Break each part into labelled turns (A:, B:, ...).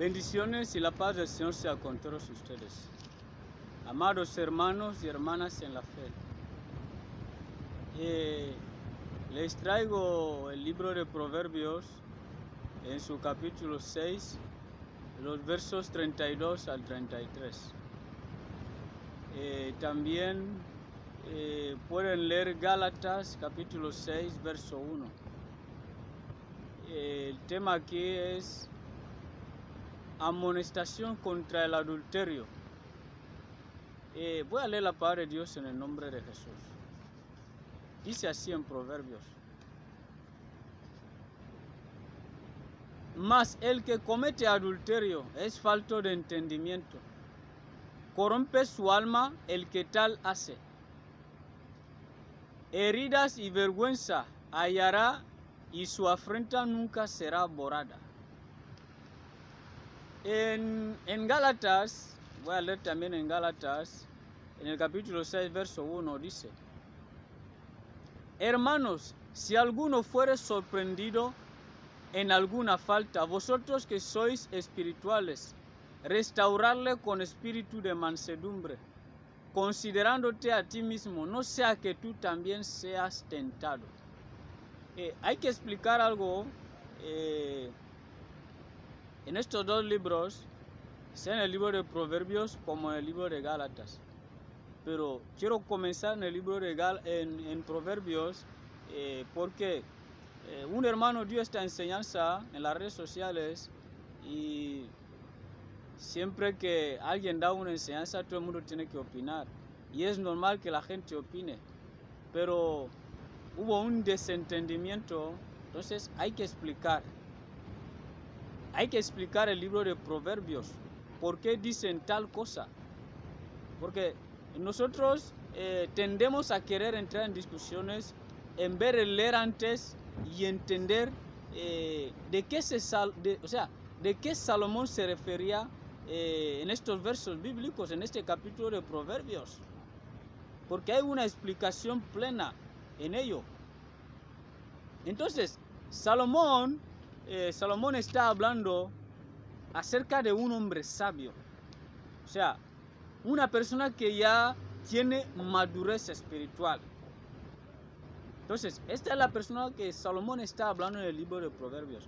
A: Bendiciones y la paz del Señor sea con todos ustedes. Amados hermanos y hermanas en la fe. Les traigo el libro de Proverbios en su capítulo 6, los versos 32 al 33. También pueden leer Gálatas capítulo 6, verso 1. El tema aquí es amonestación contra el adulterio. Voy a leer la palabra de Dios en el nombre de Jesús. Dice así en Proverbios: mas el que comete adulterio es falto de entendimiento, corrompe su alma el que tal hace. Heridas y vergüenza hallará, y su afrenta nunca será borrada. En Gálatas, voy a leer también en Gálatas, en el capítulo 6, verso 1, dice: hermanos, si alguno fuere sorprendido en alguna falta, vosotros que sois espirituales, restaurarle con espíritu de mansedumbre, considerándote a ti mismo, no sea que tú también seas tentado. Hay que explicar algo en estos dos libros, sea en el libro de Proverbios como en el libro de Gálatas. Pero quiero comenzar en el libro de en Proverbios porque un hermano dio esta enseñanza en las redes sociales y siempre que alguien da una enseñanza todo el mundo tiene que opinar y es normal que la gente opine, pero hubo un desentendimiento, entonces hay que explicar el libro de Proverbios, por qué dicen tal cosa, porque nosotros tendemos a querer entrar en discusiones en vez de leer antes y entender de qué Salomón se refería en estos versos bíblicos, en este capítulo de Proverbios, porque hay una explicación plena en ello. Entonces, Salomón está hablando acerca de un hombre sabio, o sea, una persona que ya tiene madurez espiritual. Entonces, esta es la persona que Salomón está hablando en el libro de Proverbios.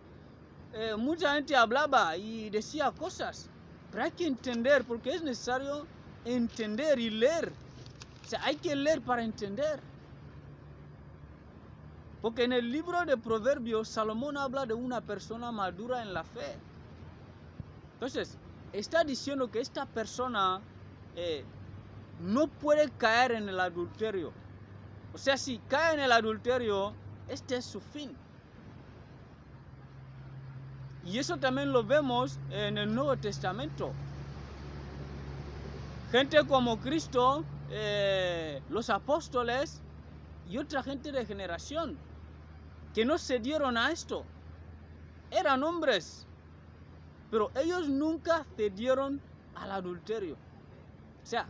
A: Mucha gente hablaba y decía cosas, pero hay que entender, porque es necesario entender y leer. O sea, hay que leer para entender. Porque en el libro de Proverbios, Salomón habla de una persona madura en la fe. Entonces, está diciendo que esta persona no puede caer en el adulterio. O sea, si cae en el adulterio, este es su fin. Y eso también lo vemos en el Nuevo Testamento. Gente como Cristo, los apóstoles y otra gente de generación que no se dieron a esto. Eran hombres, pero ellos nunca cedieron al adulterio. O sea,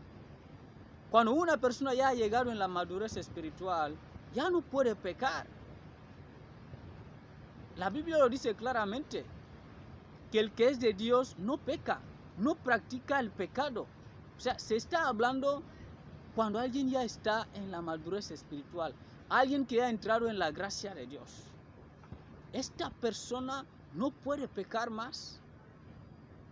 A: cuando una persona ya ha llegado en la madurez espiritual, ya no puede pecar. La Biblia lo dice claramente, que el que es de Dios no peca, no practica el pecado. O sea, se está hablando cuando alguien ya está en la madurez espiritual, alguien que ha entrado en la gracia de Dios. Esta persona no puede pecar más.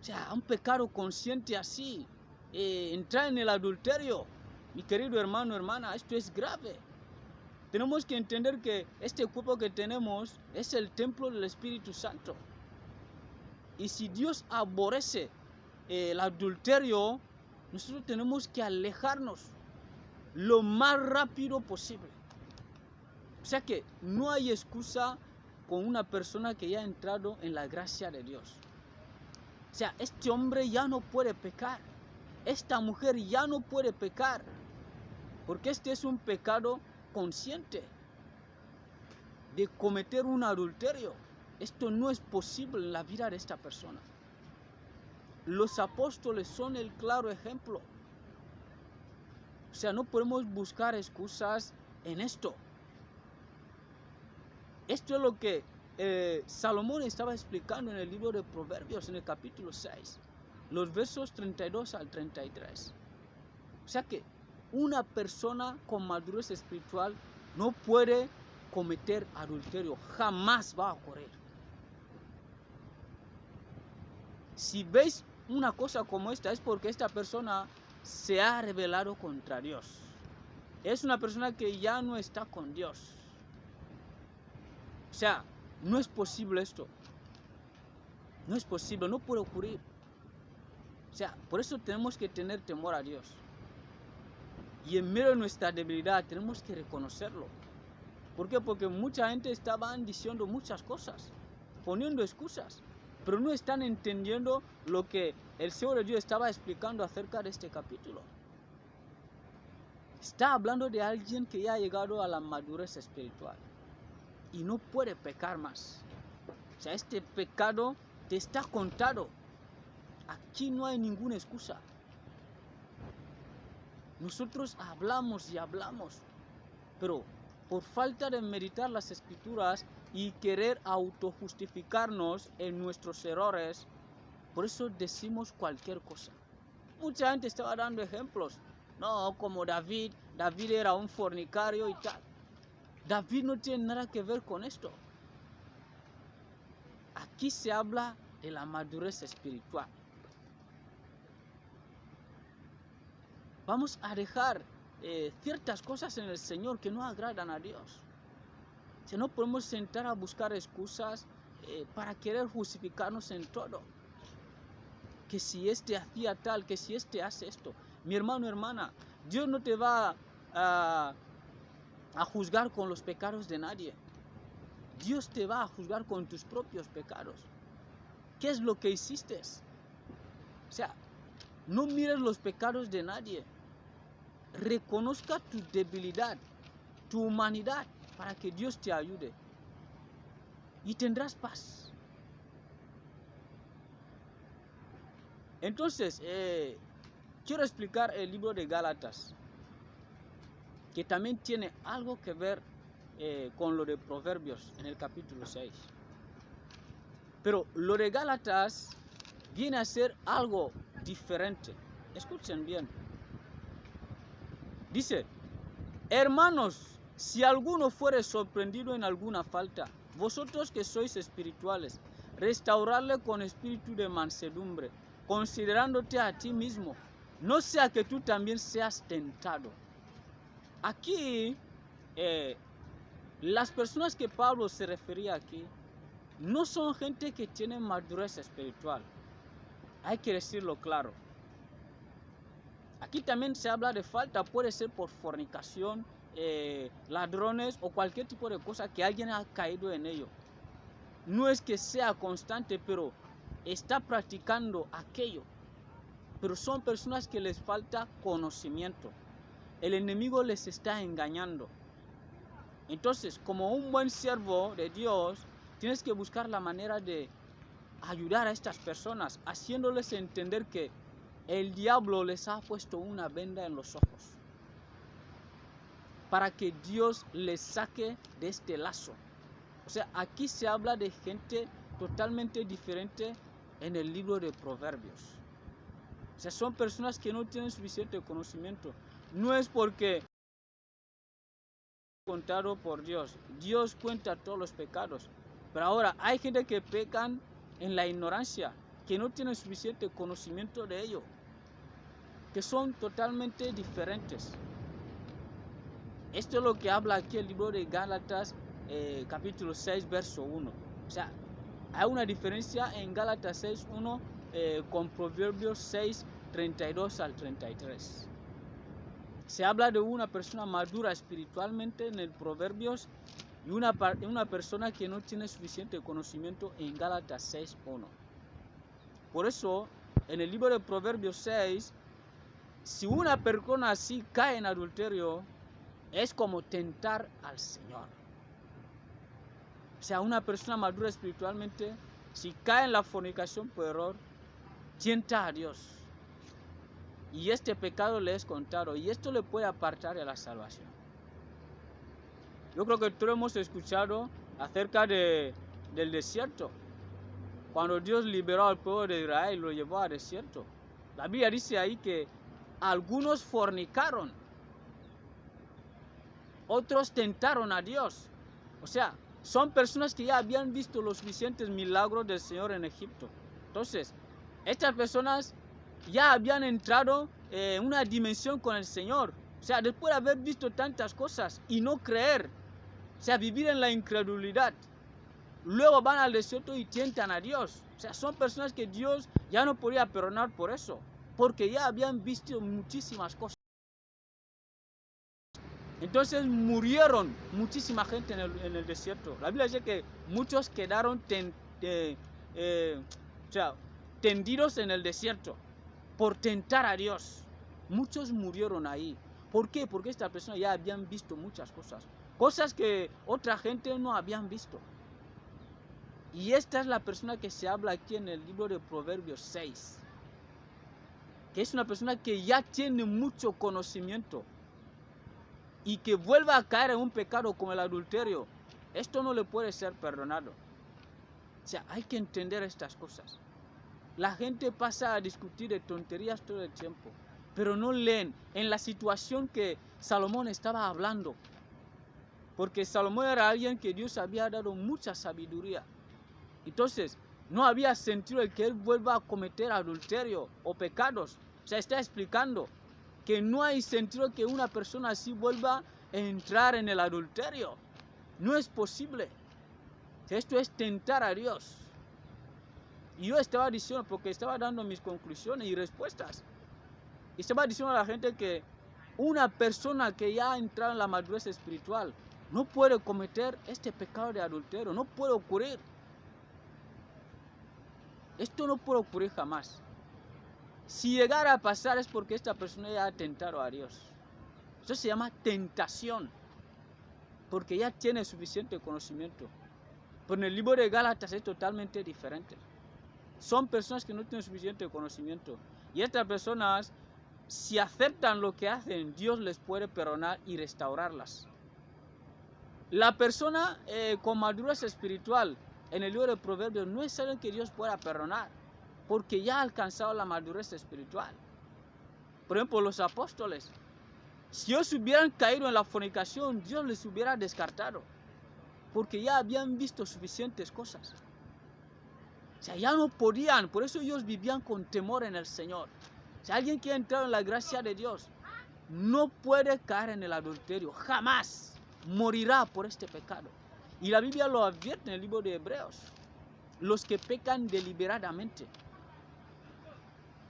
A: O sea, un pecado consciente así, entrar en el adulterio, mi querido hermano, hermana, esto es grave. Tenemos que entender que este cuerpo que tenemos es el templo del Espíritu Santo. Y si Dios aborrece el adulterio, nosotros tenemos que alejarnos lo más rápido posible. O sea que no hay excusa con una persona que ya ha entrado en la gracia de Dios. O sea, este hombre ya no puede pecar. Esta mujer ya no puede pecar. Porque este es un pecado consciente de cometer un adulterio. Esto no es posible en la vida de esta persona. Los apóstoles son el claro ejemplo. O sea, no podemos buscar excusas en esto. Esto es lo que Salomón estaba explicando en el libro de Proverbios, en el capítulo 6, los versos 32 al 33. O sea que una persona con madurez espiritual no puede cometer adulterio, jamás va a ocurrir. Si veis una cosa como esta, es porque esta persona se ha rebelado contra Dios. Es una persona que ya no está con Dios. O sea, no es posible esto. No es posible, no puede ocurrir. O sea, por eso tenemos que tener temor a Dios. Y en medio de nuestra debilidad tenemos que reconocerlo. ¿Por qué? Porque mucha gente estaba diciendo muchas cosas, poniendo excusas, pero no están entendiendo lo que el Señor de Dios estaba explicando acerca de este capítulo. Está hablando de alguien que ya ha llegado a la madurez espiritual y no puede pecar más. O sea, este pecado te está contado. Aquí no hay ninguna excusa. Nosotros hablamos y hablamos, pero por falta de meditar las escrituras y querer autojustificarnos en nuestros errores, por eso decimos cualquier cosa. Mucha gente estaba dando ejemplos. No, como David era un fornicario y tal. David no tiene nada que ver con esto. Aquí se habla de la madurez espiritual. Vamos a dejar ciertas cosas en el Señor que no agradan a Dios. Si no podemos sentar a buscar excusas para querer justificarnos en todo. Que si este hacía tal, que si este hace esto. Mi hermano, hermana, Dios no te va a juzgar con los pecados de nadie. Dios te va a juzgar con tus propios pecados. ¿Qué es lo que hiciste? O sea, no mires los pecados de nadie. Reconozca tu debilidad, tu humanidad, para que Dios te ayude. Y tendrás paz. Entonces, quiero explicar el libro de Gálatas, que también tiene algo que ver con lo de Proverbios en el capítulo 6. Pero lo de Gálatas viene a ser algo diferente. Escuchen bien. Dice, hermanos, si alguno fuere sorprendido en alguna falta, vosotros que sois espirituales, restaurarle con espíritu de mansedumbre, considerándote a ti mismo, no sea que tú también seas tentado. Aquí, las personas que Pablo se refería aquí, no son gente que tiene madurez espiritual. Hay que decirlo claro. Aquí también se habla de falta, puede ser por fornicación, ladrones o cualquier tipo de cosa que alguien ha caído en ello. No es que sea constante, pero está practicando aquello. Pero son personas que les falta conocimiento. El enemigo les está engañando. Entonces, como un buen siervo de Dios, tienes que buscar la manera de ayudar a estas personas, haciéndoles entender que el diablo les ha puesto una venda en los ojos para que Dios les saque de este lazo. O sea, aquí se habla de gente totalmente diferente en el libro de Proverbios. O sea, son personas que no tienen suficiente conocimiento. No es porque contado por Dios. Dios cuenta todos los pecados. Pero ahora hay gente que pecan en la ignorancia, que no tienen suficiente conocimiento de ello, que son totalmente diferentes. Esto es lo que habla aquí el libro de Gálatas, capítulo 6, verso 1. O sea, hay una diferencia en Gálatas 6, 1 con Proverbios 6, 32 al 33. Se habla de una persona madura espiritualmente en el Proverbios y una persona que no tiene suficiente conocimiento en Gálatas 6, 1. Por eso, en el libro de Proverbios 6, si una persona así cae en adulterio, es como tentar al Señor. O sea, una persona madura espiritualmente, si cae en la fornicación por error, tienta a Dios. Y este pecado le es contado, y esto le puede apartar de la salvación. Yo creo que todos hemos escuchado acerca de del desierto. Cuando Dios liberó al pueblo de Israel y lo llevó al desierto. La Biblia dice ahí que algunos fornicaron, otros tentaron a Dios. O sea, son personas que ya habían visto los suficientes milagros del Señor en Egipto. Entonces, estas personas ya habían entrado en una dimensión con el Señor. O sea, después de haber visto tantas cosas y no creer, o sea, vivir en la incredulidad, luego van al desierto y tientan a Dios. O sea, son personas que Dios ya no podía perdonar por eso, porque ya habían visto muchísimas cosas. Entonces murieron muchísima gente en el desierto. La Biblia dice que muchos quedaron tendidos en el desierto por tentar a Dios. Muchos murieron ahí. ¿Por qué? Porque estas personas ya habían visto muchas cosas. Cosas que otra gente no habían visto. Y esta es la persona que se habla aquí en el libro de Proverbios 6. Que es una persona que ya tiene mucho conocimiento. Y que vuelva a caer en un pecado como el adulterio. Esto no le puede ser perdonado. O sea, hay que entender estas cosas. La gente pasa a discutir de tonterías todo el tiempo, pero no leen en la situación que Salomón estaba hablando. Porque Salomón era alguien que Dios había dado mucha sabiduría. Entonces, no había sentido el que él vuelva a cometer adulterio o pecados. O sea, está explicando que no hay sentido que una persona así vuelva a entrar en el adulterio. No es posible. Esto es tentar a Dios. Y yo estaba diciendo, porque estaba dando mis conclusiones y respuestas, y estaba diciendo a la gente que una persona que ya ha entrado en la madurez espiritual no puede cometer este pecado de adulterio, no puede ocurrir. Esto no puede ocurrir jamás. Si llegara a pasar es porque esta persona ya ha tentado a Dios. Eso se llama tentación, porque ya tiene suficiente conocimiento. Pero en el libro de Gálatas es totalmente diferente. Son personas que no tienen suficiente conocimiento. Y estas personas, si aceptan lo que hacen, Dios les puede perdonar y restaurarlas. La persona con madurez espiritual, en el libro de Proverbios, no es alguien que Dios pueda perdonar, porque ya ha alcanzado la madurez espiritual. Por ejemplo, los apóstoles, si ellos hubieran caído en la fornicación, Dios les hubiera descartado, porque ya habían visto suficientes cosas. O sea, ya no podían, por eso ellos vivían con temor en el Señor. O sea, alguien que ha entrado en la gracia de Dios no puede caer en el adulterio, jamás morirá por este pecado. Y la Biblia lo advierte en el libro de Hebreos. Los que pecan deliberadamente.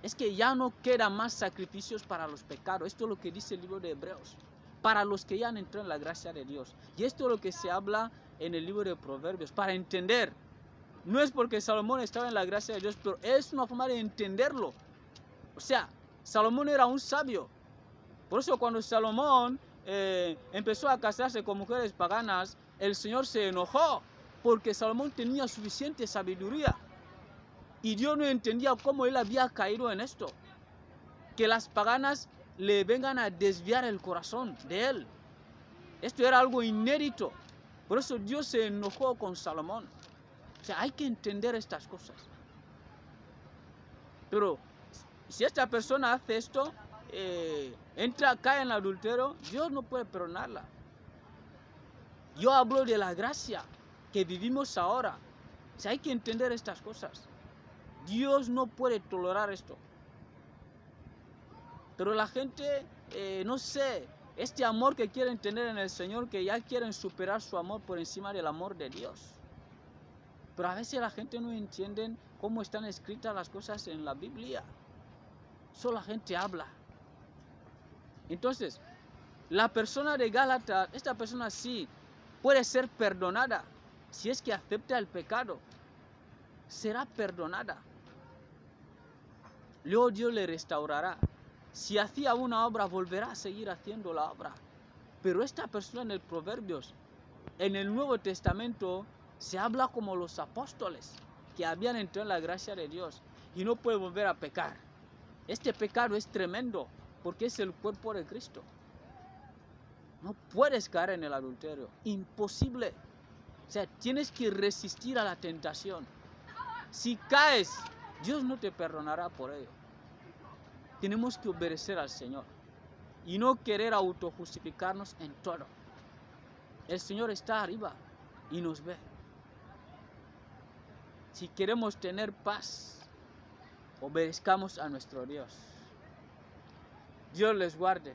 A: Es que ya no quedan más sacrificios para los pecados. Esto es lo que dice el libro de Hebreos. Para los que ya han entrado en la gracia de Dios. Y esto es lo que se habla en el libro de Proverbios. Para entender. No es porque Salomón estaba en la gracia de Dios, pero es una forma de entenderlo. O sea, Salomón era un sabio. Por eso cuando Salomón empezó a casarse con mujeres paganas, el Señor se enojó, porque Salomón tenía suficiente sabiduría. Y Dios no entendía cómo él había caído en esto. Que las paganas le vengan a desviar el corazón de él. Esto era algo inédito. Por eso Dios se enojó con Salomón. O sea, hay que entender estas cosas. Pero si esta persona hace esto, cae en el adulterio, Dios no puede perdonarla. Yo hablo de la gracia que vivimos ahora. O sea, hay que entender estas cosas. Dios no puede tolerar esto. Pero la gente, no sé, este amor que quieren tener en el Señor, que ya quieren superar su amor por encima del amor de Dios. Pero a veces la gente no entiende cómo están escritas las cosas en la Biblia. Solo la gente habla. Entonces, la persona de Gálatas, esta persona sí puede ser perdonada. Si es que acepta el pecado, será perdonada. Luego Dios le restaurará. Si hacía una obra, volverá a seguir haciendo la obra. Pero esta persona en el Proverbios, en el Nuevo Testamento, se habla como los apóstoles que habían entrado en la gracia de Dios y no puede volver a pecar. Este pecado es tremendo porque es el cuerpo de Cristo. No puedes caer en el adulterio. Imposible. O sea, tienes que resistir a la tentación. Si caes, Dios no te perdonará por ello. Tenemos que obedecer al Señor y no querer autojustificarnos en todo. El Señor está arriba y nos ve. Si queremos tener paz, obedezcamos a nuestro Dios. Dios les guarde.